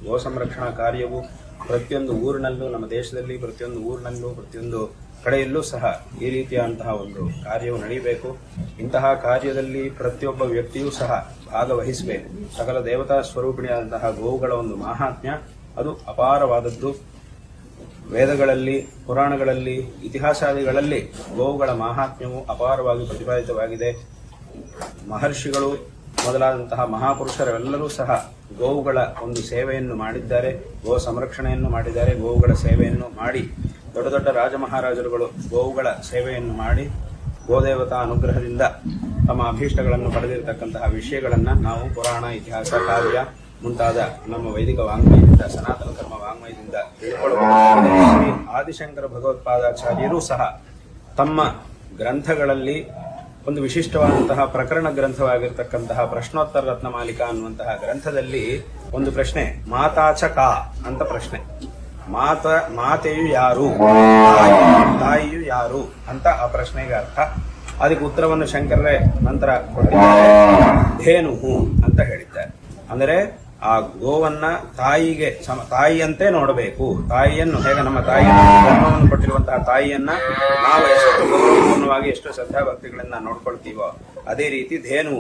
ಗೋ ಸಂರಕ್ಷಣಾ ಕಾರ್ಯವು ಪ್ರತಿಯೊಂದು ಊರಿನಲ್ಲೂ, ನಮ್ಮ ದೇಶದಲ್ಲಿ ಪ್ರತಿಯೊಂದು ಊರಿನಲ್ಲೂ, ಪ್ರತಿಯೊಂದು ಕಡೆಯಲ್ಲೂ ಸಹ ಈ ರೀತಿಯಾದಂತಹ ಒಂದು ಕಾರ್ಯವು ನಡೆಯಬೇಕು. ಇಂತಹ ಕಾರ್ಯದಲ್ಲಿ ಪ್ರತಿಯೊಬ್ಬ ವ್ಯಕ್ತಿಯೂ ಸಹ ಭಾಗವಹಿಸಬೇಕು. ಸಕಲ ದೇವತಾ ಸ್ವರೂಪಿಣಿಯಾದಂತಹ ಗೋವುಗಳ ಒಂದು ಮಹಾತ್ಮ್ಯ ಅದು ಅಪಾರವಾದದ್ದು. ವೇದಗಳಲ್ಲಿ, ಪುರಾಣಗಳಲ್ಲಿ, ಇತಿಹಾಸಾದಿಗಳಲ್ಲಿ ಗೋವುಗಳ ಮಹಾತ್ಮ್ಯವು ಅಪಾರವಾಗಿ ಪ್ರತಿಪಾದಿತವಾಗಿದೆ. ಮಹರ್ಷಿಗಳು ಮೊದಲಾದಂತಹ ಮಹಾಪುರುಷರೆಲ್ಲರೂ ಸಹ ಗೋವುಗಳ ಒಂದು ಸೇವೆಯನ್ನು ಮಾಡಿದ್ದಾರೆ, ಗೋ ಸಂರಕ್ಷಣೆಯನ್ನು ಮಾಡಿದ್ದಾರೆ. ಗೋವುಗಳ ಸೇವೆಯನ್ನು ಮಾಡಿ ದೊಡ್ಡ ದೊಡ್ಡ ರಾಜ ಮಹಾರಾಜರುಗಳು ಗೋವುಗಳ ಸೇವೆಯನ್ನು ಮಾಡಿ ಗೋದೇವತಾ ಅನುಗ್ರಹದಿಂದ ತಮ್ಮ ಅಭೀಷ್ಟಗಳನ್ನು ಪಡೆದಿರತಕ್ಕಂತಹ ವಿಷಯಗಳನ್ನು ನಾವು ಪುರಾಣ, ಇತಿಹಾಸ, ಕಾವ್ಯ ಮುಂತಾದ ನಮ್ಮ ವೈದಿಕ ವಾಂಗ್ಮಯದಿಂದ, ಸನಾತನ ಕರ್ಮ ವಾಂಗ್ಮಯದಿಂದ ತಿಳ್ಕೊಳ್ಳಬಹುದು. ಶ್ರೀ ಆದಿಶಂಕರ ಭಗವತ್ಪಾದಾಚಾರ್ಯರೂ ಸಹ ತಮ್ಮ ಗ್ರಂಥಗಳಲ್ಲಿ ಒಂದು ವಿಶಿಷ್ಟವಾದಂತಹ ಪ್ರಕರಣ ಗ್ರಂಥವಾಗಿರ್ತಕ್ಕಂತಹ ಪ್ರಶ್ನೋತ್ತರ ರತ್ನಮಾಲಿಕಾ ಅನ್ನುವಂತಹ ಗ್ರಂಥದಲ್ಲಿ ಒಂದು ಪ್ರಶ್ನೆ, ಮಾತಾಚ ಕಾ ಅಂತ ಪ್ರಶ್ನೆ. ಮಾತೆಯು ಯಾರು, ತಾಯಿಯು ಯಾರು ಅಂತ ಆ ಪ್ರಶ್ನೆಗೆ ಅರ್ಥ. ಅದಕ್ಕೆ ಉತ್ತರವನ್ನು ಶಂಕರರೇ ನಂತರ ಕೊಟ್ಟಿದ್ದಾರೆ. ಧೇನು ಅಂತ ಹೇಳಿದ್ದಾರೆ. ಅಂದರೆ ಆ ಗೋವನ್ನ ತಾಯಿಯಂತೆ ನೋಡಬೇಕು. ತಾಯಿಯನ್ನು ಹೇಗೆ ನಮ್ಮ ತಾಯಿಯನ್ನು ಜನ್ಮವನ್ನು ಕೊಟ್ಟಿರುವಂತಹ ತಾಯಿಯನ್ನ ನಾವು ಎಷ್ಟು ಗೌರವಪೂರ್ಣವಾಗಿ, ಎಷ್ಟು ಶ್ರದ್ಧಾಭಕ್ತಿಗಳಿಂದ ನೋಡ್ಕೊಳ್ತೀವೋ ಅದೇ ರೀತಿ ಧೇನು